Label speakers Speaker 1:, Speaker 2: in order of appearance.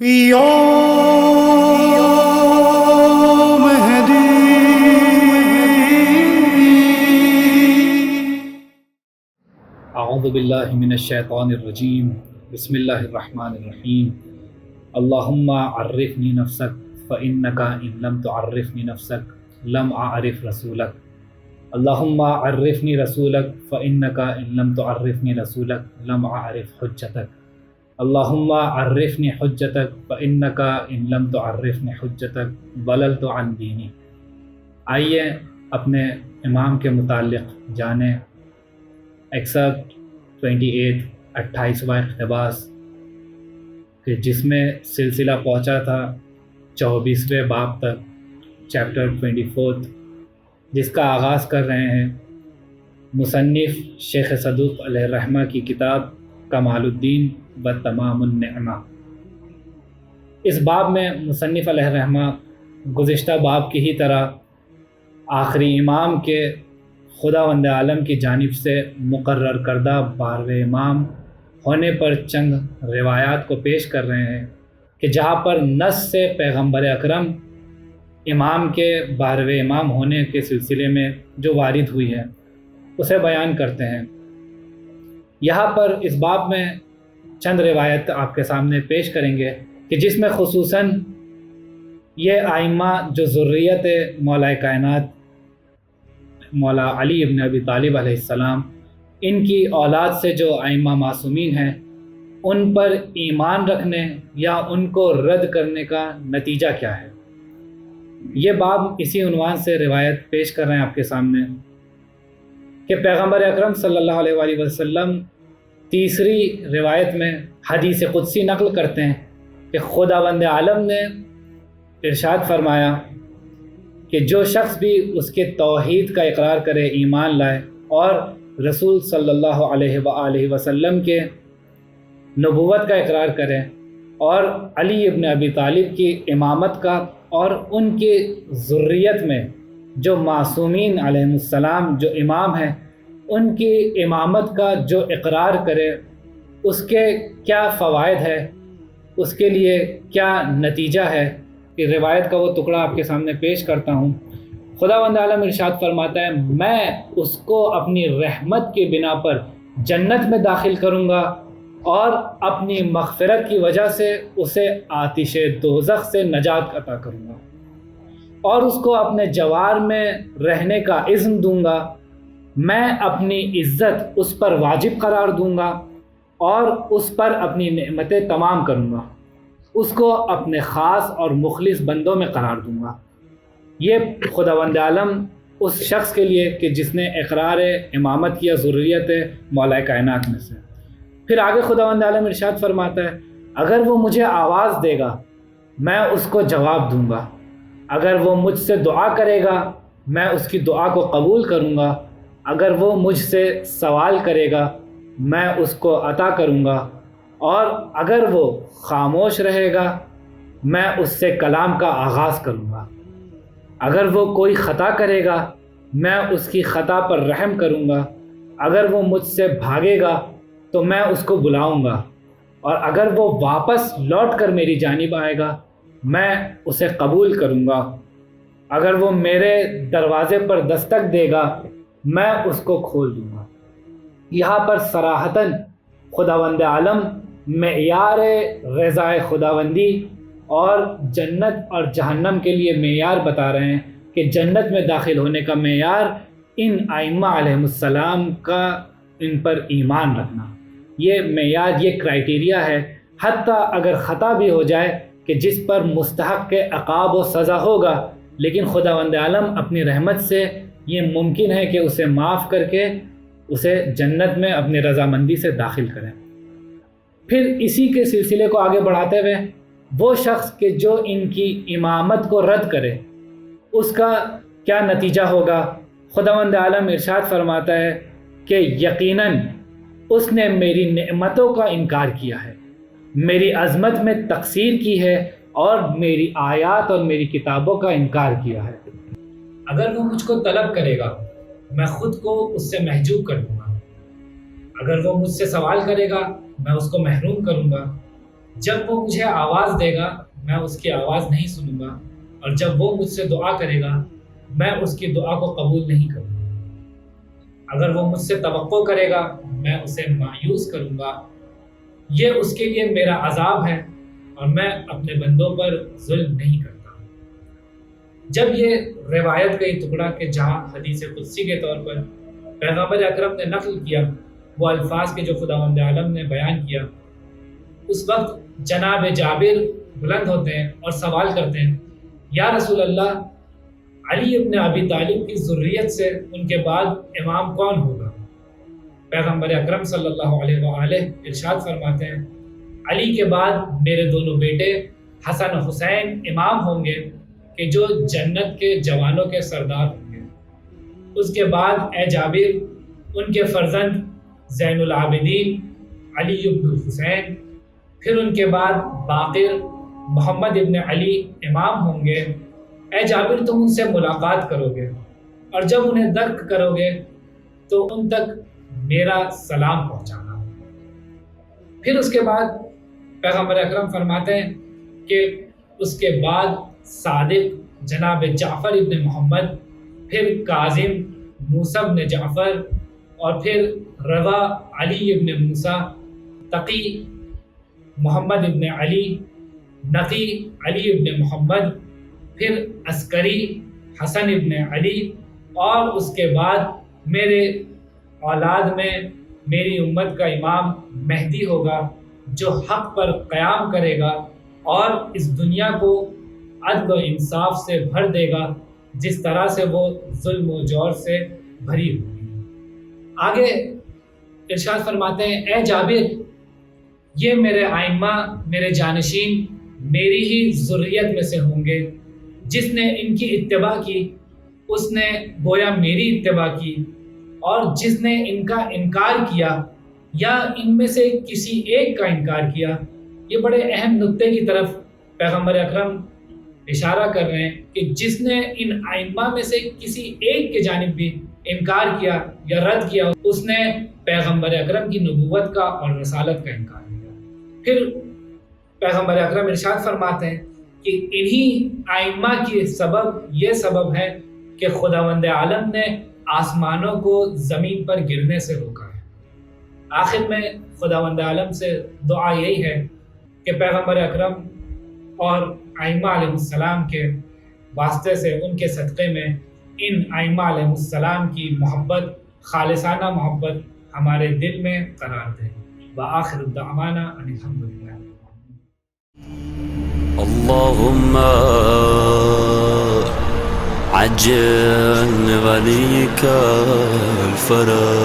Speaker 1: یا مہدی
Speaker 2: اعوذ باللہ من الشیطان الرجیم بسم اللہ الرحمن الرحیم اللہم عرفنی نفسک فإنک ان لم تعرفنی نفسک لم اعرف رسولک اللہم عرفنی رسولک فإنک ان لم تعرفنی رسولک لم اعرف حجتک اللہم عرفنی حجتک فإنک ان لم تعرفنی حجتک ضللت عن دینی۔ آئیے اپنے امام کے متعلق جانیں۔ ایکسپٹ 28 28واں اقتباس کہ جس میں سلسلہ پہنچا تھا 24ویں باب تک، چیپٹر 24، جس کا آغاز کر رہے ہیں مصنف شیخ صدوق علیہ الرحمہ کی کتاب کمال الدین و تمام النعمہ۔ اس باب میں مصنف علیہ الرحمہ گزشتہ باب کی ہی طرح آخری امام کے خداوند عالم کی جانب سے مقرر کردہ 12ویں امام ہونے پر چند روایات کو پیش کر رہے ہیں کہ جہاں پر نص سے پیغمبر اکرم امام کے 12ویں امام ہونے کے سلسلے میں جو وارد ہوئی ہے اسے بیان کرتے ہیں۔ یہاں پر اس باب میں چند روایت آپ کے سامنے پیش کریں گے کہ جس میں خصوصاً یہ ائمہ جو ذریت مولا کائنات مولا علی ابن ابی طالب علیہ السلام، ان کی اولاد سے جو ائمہ معصومین ہیں، ان پر ایمان رکھنے یا ان کو رد کرنے کا نتیجہ کیا ہے۔ یہ باب اسی عنوان سے روایت پیش کر رہے ہیں آپ کے سامنے کہ پیغمبر اکرم صلی اللہ علیہ وآلہ وسلم تیسری روایت میں حدیث قدسی نقل کرتے ہیں کہ خداوند عالم نے ارشاد فرمایا کہ جو شخص بھی اس کے توحید کا اقرار کرے، ایمان لائے اور رسول صلی اللہ علیہ وآلہ وسلم کے نبوت کا اقرار کرے اور علی ابن ابی طالب کی امامت کا اور ان کی ذریت میں جو معصومین علیہ السلام جو امام ہیں ان کی امامت کا جو اقرار کرے، اس کے کیا فوائد ہے، اس کے لیے کیا نتیجہ ہے۔ کہ روایت کا وہ ٹکڑا آپ کے سامنے پیش کرتا ہوں۔ خداوند عالم ارشاد فرماتا ہے، میں اس کو اپنی رحمت کی بنا پر جنت میں داخل کروں گا اور اپنی مغفرت کی وجہ سے اسے آتش دوزخ سے نجات عطا کروں گا اور اس کو اپنے جوار میں رہنے کا اذن دوں گا۔ میں اپنی عزت اس پر واجب قرار دوں گا اور اس پر اپنی نعمتیں تمام کروں گا، اس کو اپنے خاص اور مخلص بندوں میں قرار دوں گا۔ یہ خداوند عالم اس شخص کے لیے کہ جس نے اقرار امامت کیا ذریت مولا کائنات میں سے۔ پھر آگے خداوند عالم ارشاد فرماتا ہے، اگر وہ مجھے آواز دے گا میں اس کو جواب دوں گا، اگر وہ مجھ سے دعا کرے گا میں اس کی دعا کو قبول کروں گا، اگر وہ مجھ سے سوال کرے گا میں اس کو عطا کروں گا، اور اگر وہ خاموش رہے گا میں اس سے کلام کا آغاز کروں گا، اگر وہ کوئی خطا کرے گا میں اس کی خطا پر رحم کروں گا، اگر وہ مجھ سے بھاگے گا تو میں اس کو بلاؤں گا، اور اگر وہ واپس لوٹ کر میری جانب آئے گا میں اسے قبول کروں گا، اگر وہ میرے دروازے پر دستک دے گا میں اس کو کھول دوں گا۔ یہاں پر صراحتاً خداوند عالم معیار رضا خداوندی اور جنت اور جہنم کے لیے معیار بتا رہے ہیں کہ جنت میں داخل ہونے کا معیار ان ائمہ علیہ السلام کا ان پر ایمان رکھنا، یہ معیار، یہ کرائیٹیریا ہے۔ حتیٰ اگر خطا بھی ہو جائے کہ جس پر مستحق کے عقاب و سزا ہوگا، لیکن خداوند عالم اپنی رحمت سے یہ ممکن ہے کہ اسے معاف کر کے اسے جنت میں اپنی رضامندی سے داخل کریں۔ پھر اسی کے سلسلے کو آگے بڑھاتے ہوئے وہ شخص کہ جو ان کی امامت کو رد کرے اس کا کیا نتیجہ ہوگا، خداوند عالم ارشاد فرماتا ہے کہ یقیناً اس نے میری نعمتوں کا انکار کیا ہے، میری عظمت میں تقصیر کی ہے اور میری آیات اور میری کتابوں کا انکار کیا ہے۔ اگر وہ مجھ کو طلب کرے گا میں خود کو اس سے محجوب کر دوں گا، اگر وہ مجھ سے سوال کرے گا میں اس کو محروم کروں گا، جب وہ مجھے آواز دے گا میں اس کی آواز نہیں سنوں گا، اور جب وہ مجھ سے دعا کرے گا میں اس کی دعا کو قبول نہیں کروں گا۔ اگر وہ مجھ سے توقع کرے گا میں اسے مایوس کروں گا۔ یہ اس کے لیے میرا عذاب ہے، اور میں اپنے بندوں پر ظلم نہیں کرتا۔ جب یہ روایت کا یہ ٹکڑا کہ جہاں حدیث قدسی کے طور پر پیغمبر اکرم نے نقل کیا وہ الفاظ کے جو خداوند عالم نے بیان کیا، اس وقت جناب جابر بلند ہوتے ہیں اور سوال کرتے ہیں، یا رسول اللہ، علی ابن ابی طالب کی ذریت سے ان کے بعد امام کون ہوگا؟ پیغمبر اکرم صلی اللہ علیہ وآلہ ارشاد فرماتے ہیں، علی کے بعد میرے دونوں بیٹے حسن و حسین امام ہوں گے کہ جو جنت کے جوانوں کے سردار ہوں گے۔ اس کے بعد اے جابر، ان کے فرزند زین العابدین علی ابن الحسین، پھر ان کے بعد باقر محمد ابن علی امام ہوں گے۔ اے جابر، تم ان سے ملاقات کرو گے اور جب انہیں درک کرو گے تو ان تک میرا سلام پہنچانا۔ پھر اس کے بعد پیغمبر اکرم فرماتے ہیں کہ اس کے بعد صادق جناب جعفر ابن محمد، پھر کاظم موسیٰ ابن جعفر، اور پھر رضا علی ابن موسیٰ، تقی محمد ابن علی، نقی علی ابن محمد، پھر عسکری حسن ابن علی، اور اس کے بعد میرے اولاد میں میری امت کا امام مہدی ہوگا جو حق پر قیام کرے گا اور اس دنیا کو عدل و انصاف سے بھر دے گا جس طرح سے وہ ظلم و جور سے بھری ہوئی۔ آگے ارشاد فرماتے ہیں، اے جابر، یہ میرے آئمہ، میرے جانشین میری ہی ذریت میں سے ہوں گے۔ جس نے ان کی اتباع کی اس نے گویا میری اتباع کی، اور جس نے ان کا انکار کیا یا ان میں سے کسی ایک کا انکار کیا۔ یہ بڑے اہم نقطے کی طرف پیغمبر اکرم اشارہ کر رہے ہیں کہ جس نے ان ائمہ میں سے کسی ایک کے جانب بھی انکار کیا یا رد کیا اس نے پیغمبر اکرم کی نبوت کا اور رسالت کا انکار کیا۔ پھر پیغمبر اکرم ارشاد فرماتے ہیں کہ انہی ائمہ کی سبب یہ سبب ہے کہ خداوند عالم نے آسمانوں کو زمین پر گرنے سے روکا ہے۔ آخر میں خداوند عالم سے دعا یہی ہے کہ پیغمبر اکرم اور ائمہ علیہ السلام کے واسطے سے ان کے صدقے میں ان ائمہ علیہ السلام کی محبت، خالصانہ محبت ہمارے دل میں قرار دے۔ وآخر دعوانا ان الحمدللہ۔
Speaker 3: اللهم عجل وليك الفرج